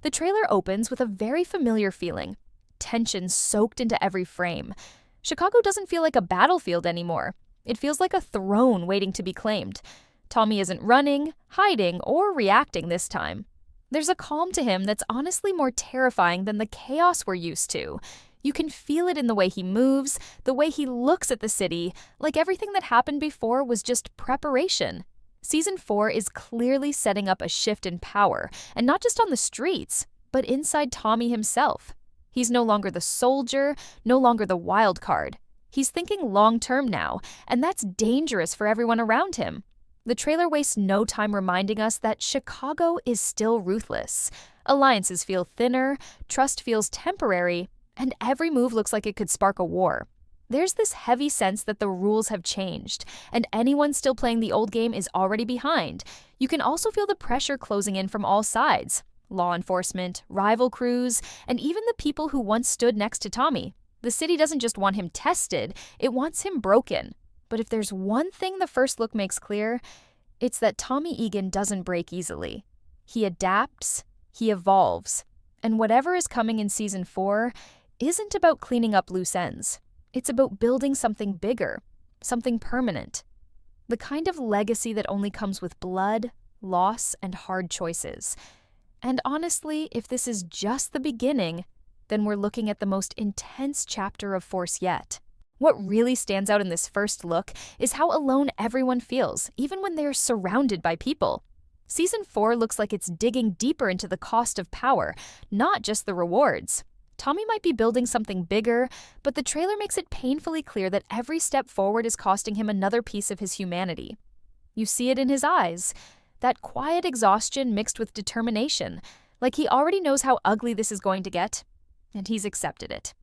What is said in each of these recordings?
The trailer opens with a very familiar feeling, tension soaked into every frame. Chicago doesn't feel like a battlefield anymore. It feels like a throne waiting to be claimed. Tommy isn't running, hiding, or reacting this time. There's a calm to him that's honestly more terrifying than the chaos we're used to. You can feel it in the way he moves, the way he looks at the city, like everything that happened before was just preparation. Season 4 is clearly setting up a shift in power, and not just on the streets, but inside Tommy himself. He's no longer the soldier, no longer the wild card. He's thinking long-term now, and that's dangerous for everyone around him. The trailer wastes no time reminding us that Chicago is still ruthless. Alliances feel thinner, trust feels temporary, and every move looks like it could spark a war. There's this heavy sense that the rules have changed, and anyone still playing the old game is already behind. You can also feel the pressure closing in from all sides. Law enforcement, rival crews, and even the people who once stood next to Tommy. The city doesn't just want him tested, it wants him broken. But if there's one thing the first look makes clear, it's that Tommy Egan doesn't break easily. He adapts, he evolves, and whatever is coming in Season 4 isn't about cleaning up loose ends. It's about building something bigger, something permanent. The kind of legacy that only comes with blood, loss, and hard choices. And honestly, if this is just the beginning, then we're looking at the most intense chapter of Force yet. What really stands out in this first look is how alone everyone feels, even when they're surrounded by people. Season 4 looks like it's digging deeper into the cost of power, not just the rewards. Tommy might be building something bigger, but the trailer makes it painfully clear that every step forward is costing him another piece of his humanity. You see it in his eyes, that quiet exhaustion mixed with determination, like he already knows how ugly this is going to get, and he's accepted it.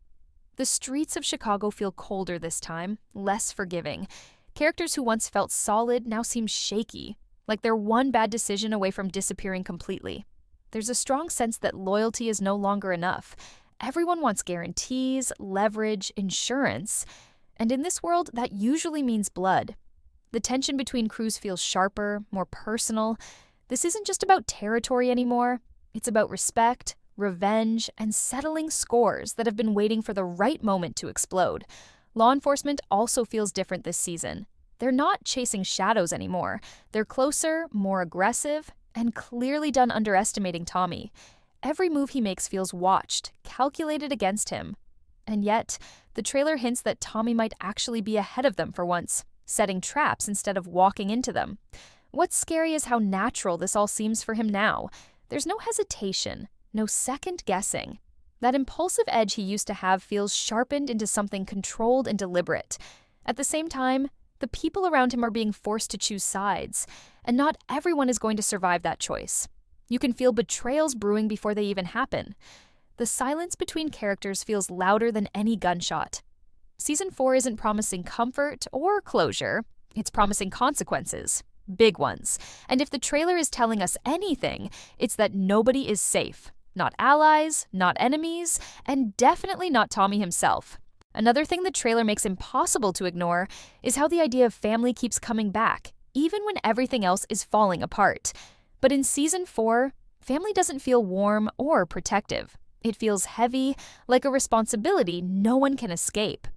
The streets of Chicago feel colder this time, less forgiving. Characters who once felt solid now seem shaky, like they're one bad decision away from disappearing completely. There's a strong sense that loyalty is no longer enough. Everyone wants guarantees, leverage, insurance, and in this world, that usually means blood. The tension between crews feels sharper, more personal. This isn't just about territory anymore. It's about respect, revenge, and settling scores that have been waiting for the right moment to explode. Law enforcement also feels different this season. They're not chasing shadows anymore. They're closer, more aggressive, and clearly done underestimating Tommy. Every move he makes feels watched, calculated against him. And yet, the trailer hints that Tommy might actually be ahead of them for once, setting traps instead of walking into them. What's scary is how natural this all seems for him now. There's no hesitation, no second guessing. That impulsive edge he used to have feels sharpened into something controlled and deliberate. At the same time, the people around him are being forced to choose sides, and not everyone is going to survive that choice. You can feel betrayals brewing before they even happen. The silence between characters feels louder than any gunshot. Season 4 isn't promising comfort or closure, it's promising consequences. Big ones. And if the trailer is telling us anything, it's that nobody is safe. Not allies, not enemies, and definitely not Tommy himself. Another thing the trailer makes impossible to ignore is how the idea of family keeps coming back, even when everything else is falling apart. But in Season 4, family doesn't feel warm or protective. It feels heavy, like a responsibility no one can escape.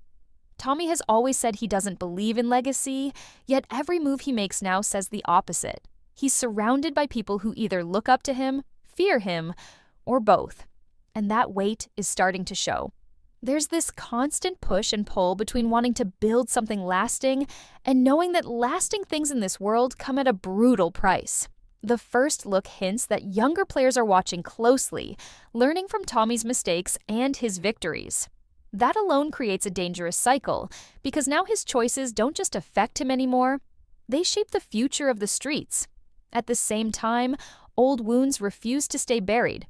Tommy has always said he doesn't believe in legacy, yet every move he makes now says the opposite. He's surrounded by people who either look up to him, fear him, or both. And that weight is starting to show. There's this constant push and pull between wanting to build something lasting and knowing that lasting things in this world come at a brutal price. The first look hints that younger players are watching closely, learning from Tommy's mistakes and his victories. That alone creates a dangerous cycle, because now his choices don't just affect him anymore, they shape the future of the streets. At the same time, old wounds refuse to stay buried.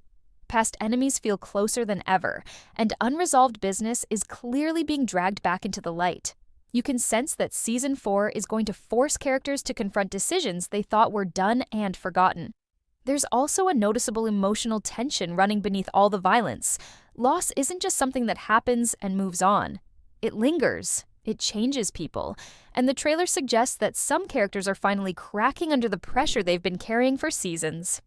Past enemies feel closer than ever, and unresolved business is clearly being dragged back into the light. You can sense that Season 4 is going to force characters to confront decisions they thought were done and forgotten. There's also a noticeable emotional tension running beneath all the violence. Loss isn't just something that happens and moves on. It lingers. It changes people. And the trailer suggests that some characters are finally cracking under the pressure they've been carrying for seasons.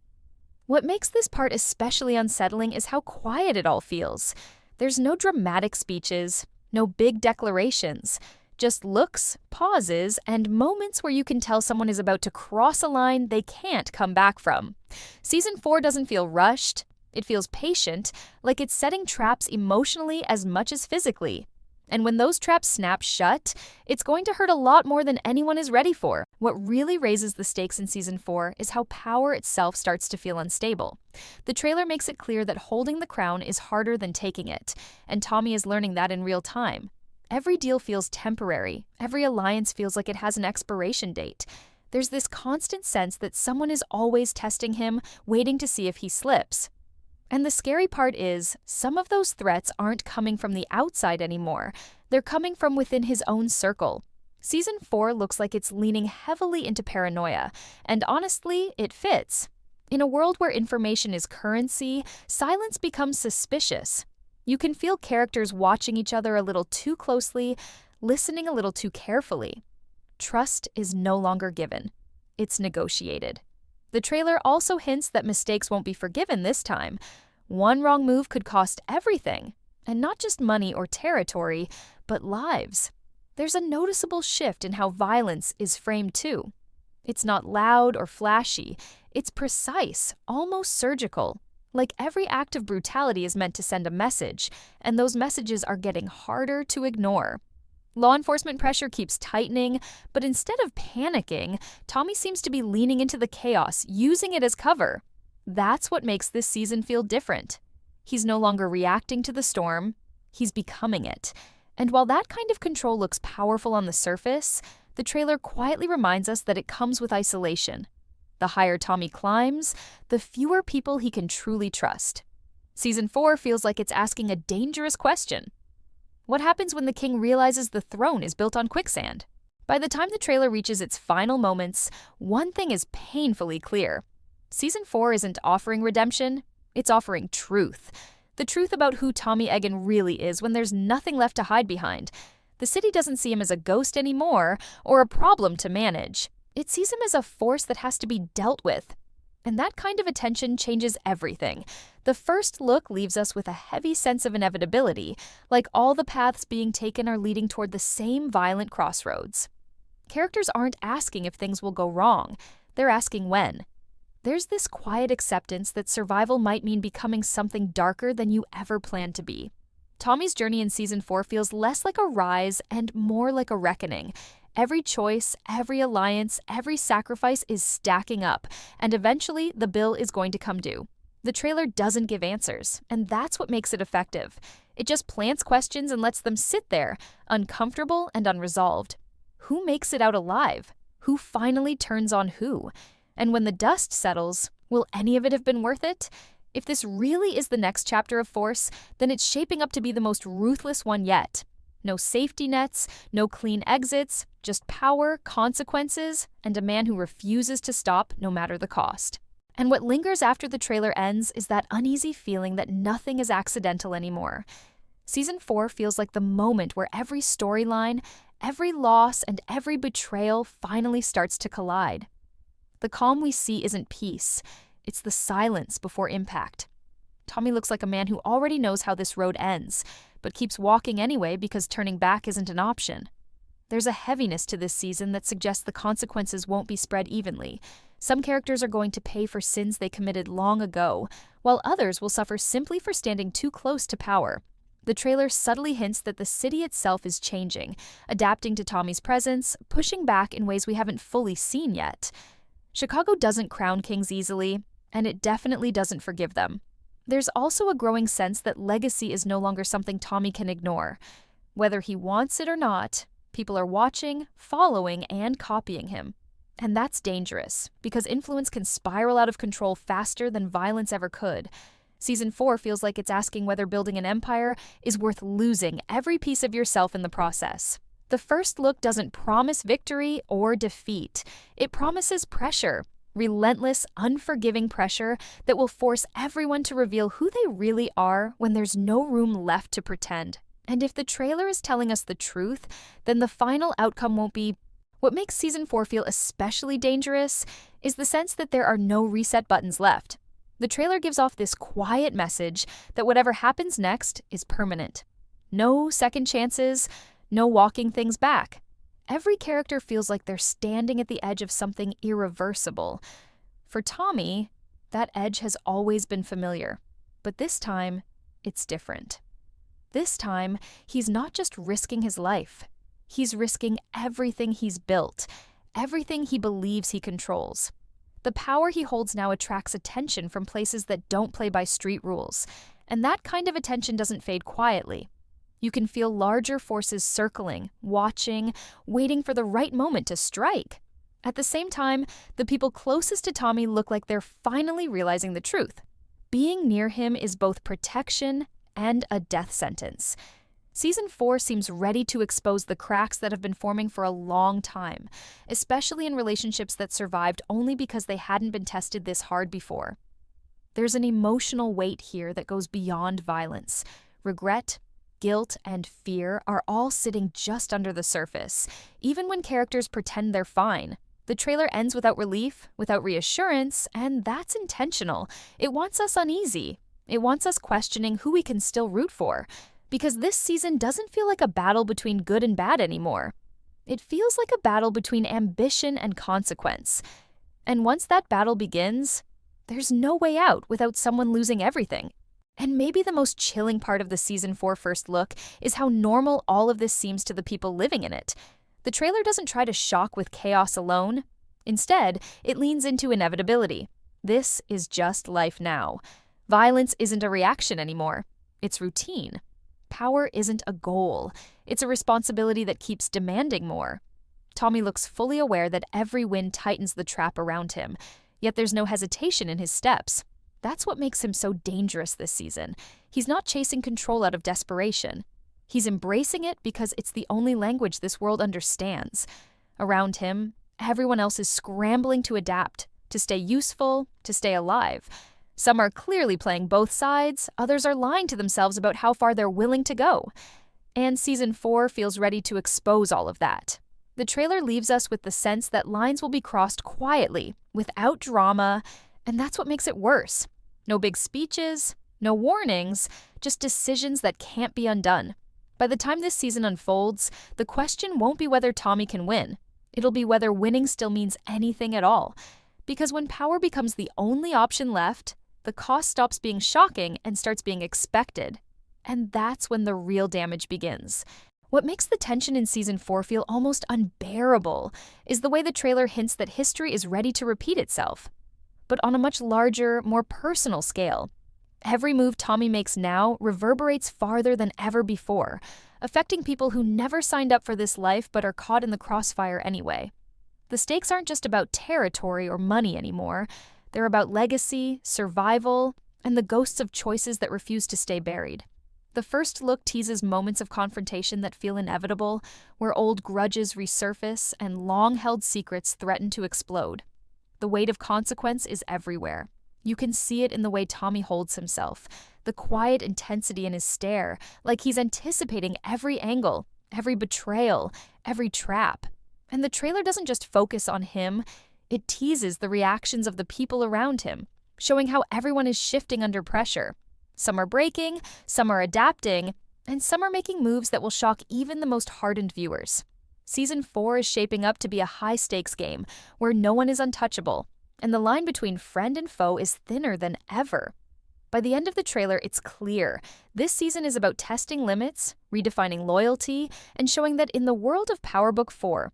What makes this part especially unsettling is how quiet it all feels. There's no dramatic speeches, no big declarations, just looks, pauses, and moments where you can tell someone is about to cross a line they can't come back from. Season 4 doesn't feel rushed. It feels patient, like it's setting traps emotionally as much as physically. And when those traps snap shut, it's going to hurt a lot more than anyone is ready for. What really raises the stakes in Season 4 is how power itself starts to feel unstable. The trailer makes it clear that holding the crown is harder than taking it, and Tommy is learning that in real time. Every deal feels temporary. Every alliance feels like it has an expiration date. There's this constant sense that someone is always testing him, waiting to see if he slips. And the scary part is, some of those threats aren't coming from the outside anymore. They're coming from within his own circle. Season 4 looks like it's leaning heavily into paranoia, and honestly, it fits. In a world where information is currency, silence becomes suspicious. You can feel characters watching each other a little too closely, listening a little too carefully. Trust is no longer given. It's negotiated. The trailer also hints that mistakes won't be forgiven this time. One wrong move could cost everything, and not just money or territory, but lives. There's a noticeable shift in how violence is framed too. It's not loud or flashy. It's precise, almost surgical. Like every act of brutality is meant to send a message, and those messages are getting harder to ignore. Law enforcement pressure keeps tightening, but instead of panicking, Tommy seems to be leaning into the chaos, using it as cover. That's what makes this season feel different. He's no longer reacting to the storm, he's becoming it. And while that kind of control looks powerful on the surface, the trailer quietly reminds us that it comes with isolation. The higher Tommy climbs, the fewer people he can truly trust. Season 4 feels like it's asking a dangerous question. What happens when the king realizes the throne is built on quicksand? By the time the trailer reaches its final moments, one thing is painfully clear. Season 4 isn't offering redemption, it's offering truth. The truth about who Tommy Egan really is when there's nothing left to hide behind. The city doesn't see him as a ghost anymore or a problem to manage. It sees him as a force that has to be dealt with. And that kind of attention changes everything. The first look leaves us with a heavy sense of inevitability, like all the paths being taken are leading toward the same violent crossroads. Characters aren't asking if things will go wrong, they're asking when. There's this quiet acceptance that survival might mean becoming something darker than you ever planned to be. Tommy's journey in Season 4 feels less like a rise and more like a reckoning. Every choice, every alliance, every sacrifice is stacking up, and eventually the bill is going to come due. The trailer doesn't give answers, and that's what makes it effective. It just plants questions and lets them sit there, uncomfortable and unresolved. Who makes it out alive? Who finally turns on who? And when the dust settles, will any of it have been worth it? If this really is the next chapter of Force, then it's shaping up to be the most ruthless one yet. No safety nets, no clean exits, just power, consequences, and a man who refuses to stop no matter the cost. And what lingers after the trailer ends is that uneasy feeling that nothing is accidental anymore. Season 4 feels like the moment where every storyline, every loss, and every betrayal finally starts to collide. The calm we see isn't peace, it's the silence before impact. Tommy looks like a man who already knows how this road ends, but keeps walking anyway because turning back isn't an option. There's a heaviness to this season that suggests the consequences won't be spread evenly. Some characters are going to pay for sins they committed long ago, while others will suffer simply for standing too close to power. The trailer subtly hints that the city itself is changing, adapting to Tommy's presence, pushing back in ways we haven't fully seen yet. Chicago doesn't crown kings easily, and it definitely doesn't forgive them. There's also a growing sense that legacy is no longer something Tommy can ignore. Whether he wants it or not, people are watching, following, and copying him. And that's dangerous, because influence can spiral out of control faster than violence ever could. Season 4 feels like it's asking whether building an empire is worth losing every piece of yourself in the process. The first look doesn't promise victory or defeat. It promises pressure. Relentless, unforgiving pressure that will force everyone to reveal who they really are when there's no room left to pretend. And if the trailer is telling us the truth, then the final outcome won't be. What makes Season 4 feel especially dangerous is the sense that there are no reset buttons left. The trailer gives off this quiet message that whatever happens next is permanent. No second chances, no walking things back. Every character feels like they're standing at the edge of something irreversible. For Tommy, that edge has always been familiar, but this time, it's different. This time, he's not just risking his life. He's risking everything he's built, everything he believes he controls. The power he holds now attracts attention from places that don't play by street rules, and that kind of attention doesn't fade quietly. You can feel larger forces circling, watching, waiting for the right moment to strike. At the same time, the people closest to Tommy look like they're finally realizing the truth. Being near him is both protection and a death sentence. Season 4 seems ready to expose the cracks that have been forming for a long time, especially in relationships that survived only because they hadn't been tested this hard before. There's an emotional weight here that goes beyond violence. Regret, guilt, and fear are all sitting just under the surface, even when characters pretend they're fine. The trailer ends without relief, without reassurance, and that's intentional. It wants us uneasy. It wants us questioning who we can still root for. Because this season doesn't feel like a battle between good and bad anymore. It feels like a battle between ambition and consequence. And once that battle begins, there's no way out without someone losing everything. And maybe the most chilling part of the Season 4 first look is how normal all of this seems to the people living in it. The trailer doesn't try to shock with chaos alone. Instead, it leans into inevitability. This is just life now. Violence isn't a reaction anymore. It's routine. Power isn't a goal. It's a responsibility that keeps demanding more. Tommy looks fully aware that every win tightens the trap around him, yet there's no hesitation in his steps. That's what makes him so dangerous this season. He's not chasing control out of desperation. He's embracing it because it's the only language this world understands. Around him, everyone else is scrambling to adapt, to stay useful, to stay alive. Some are clearly playing both sides, others are lying to themselves about how far they're willing to go. And Season 4 feels ready to expose all of that. The trailer leaves us with the sense that lines will be crossed quietly, without drama, and that's what makes it worse. No big speeches, no warnings, just decisions that can't be undone. By the time this season unfolds, the question won't be whether Tommy can win. It'll be whether winning still means anything at all. Because when power becomes the only option left, the cost stops being shocking and starts being expected. And that's when the real damage begins. What makes the tension in Season 4 feel almost unbearable is the way the trailer hints that history is ready to repeat itself, but on a much larger, more personal scale. Every move Tommy makes now reverberates farther than ever before, affecting people who never signed up for this life but are caught in the crossfire anyway. The stakes aren't just about territory or money anymore. They're about legacy, survival, and the ghosts of choices that refuse to stay buried. The first look teases moments of confrontation that feel inevitable, where old grudges resurface and long-held secrets threaten to explode. The weight of consequence is everywhere. You can see it in the way Tommy holds himself, the quiet intensity in his stare, like he's anticipating every angle, every betrayal, every trap. And the trailer doesn't just focus on him, it teases the reactions of the people around him, showing how everyone is shifting under pressure. Some are breaking, some are adapting, and some are making moves that will shock even the most hardened viewers. Season 4 is shaping up to be a high-stakes game where no one is untouchable, and the line between friend and foe is thinner than ever. By the end of the trailer, it's clear. This season is about testing limits, redefining loyalty, and showing that in the world of Power Book 4,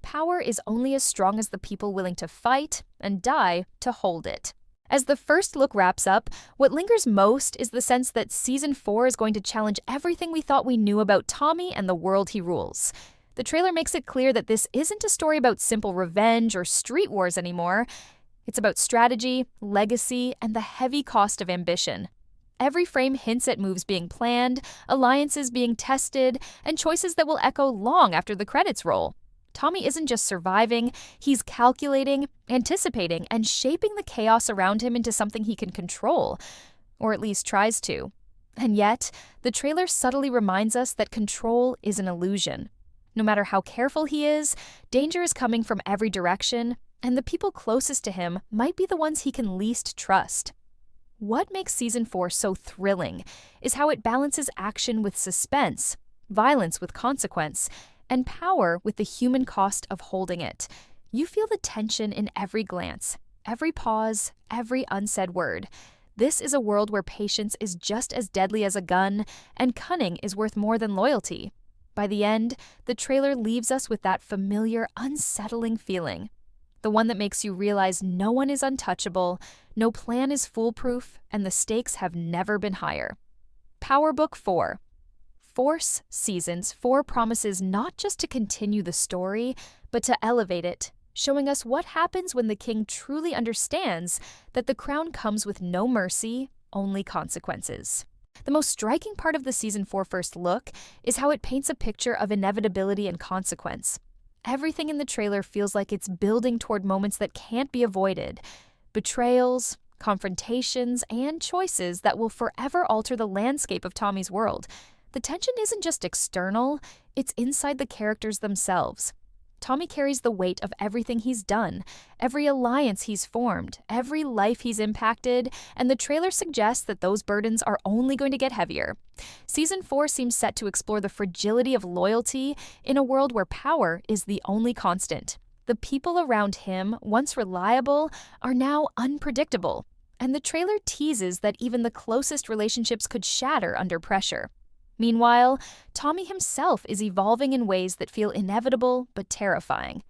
power is only as strong as the people willing to fight and die to hold it. As the first look wraps up, what lingers most is the sense that Season 4 is going to challenge everything we thought we knew about Tommy and the world he rules. The trailer makes it clear that this isn't a story about simple revenge or street wars anymore. It's about strategy, legacy, and the heavy cost of ambition. Every frame hints at moves being planned, alliances being tested, and choices that will echo long after the credits roll. Tommy isn't just surviving, he's calculating, anticipating, and shaping the chaos around him into something he can control, or at least tries to. And yet, the trailer subtly reminds us that control is an illusion. No matter how careful he is, danger is coming from every direction, and the people closest to him might be the ones he can least trust. What makes Season 4 so thrilling is how it balances action with suspense, violence with consequence, and power with the human cost of holding it. You feel the tension in every glance, every pause, every unsaid word. This is a world where patience is just as deadly as a gun, and cunning is worth more than loyalty. By the end, the trailer leaves us with that familiar, unsettling feeling. The one that makes you realize no one is untouchable, no plan is foolproof, and the stakes have never been higher. Power Book 4. Force Seasons 4 promises not just to continue the story, but to elevate it, showing us what happens when the king truly understands that the crown comes with no mercy, only consequences. The most striking part of the Season 4 first look is how it paints a picture of inevitability and consequence. Everything in the trailer feels like it's building toward moments that can't be avoided. Betrayals, confrontations, and choices that will forever alter the landscape of Tommy's world. The tension isn't just external, it's inside the characters themselves. Tommy carries the weight of everything he's done, every alliance he's formed, every life he's impacted, and the trailer suggests that those burdens are only going to get heavier. Season 4 seems set to explore the fragility of loyalty in a world where power is the only constant. The people around him, once reliable, are now unpredictable, and the trailer teases that even the closest relationships could shatter under pressure. Meanwhile, Tommy himself is evolving in ways that feel inevitable but terrifying.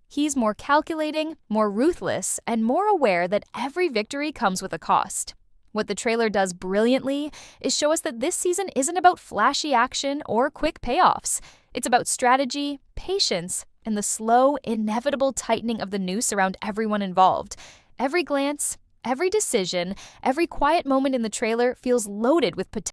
He's more calculating, more ruthless, and more aware that every victory comes with a cost. What the trailer does brilliantly is show us that this season isn't about flashy action or quick payoffs. It's about strategy, patience, and the slow, inevitable tightening of the noose around everyone involved. Every glance, every decision, every quiet moment in the trailer feels loaded with potential.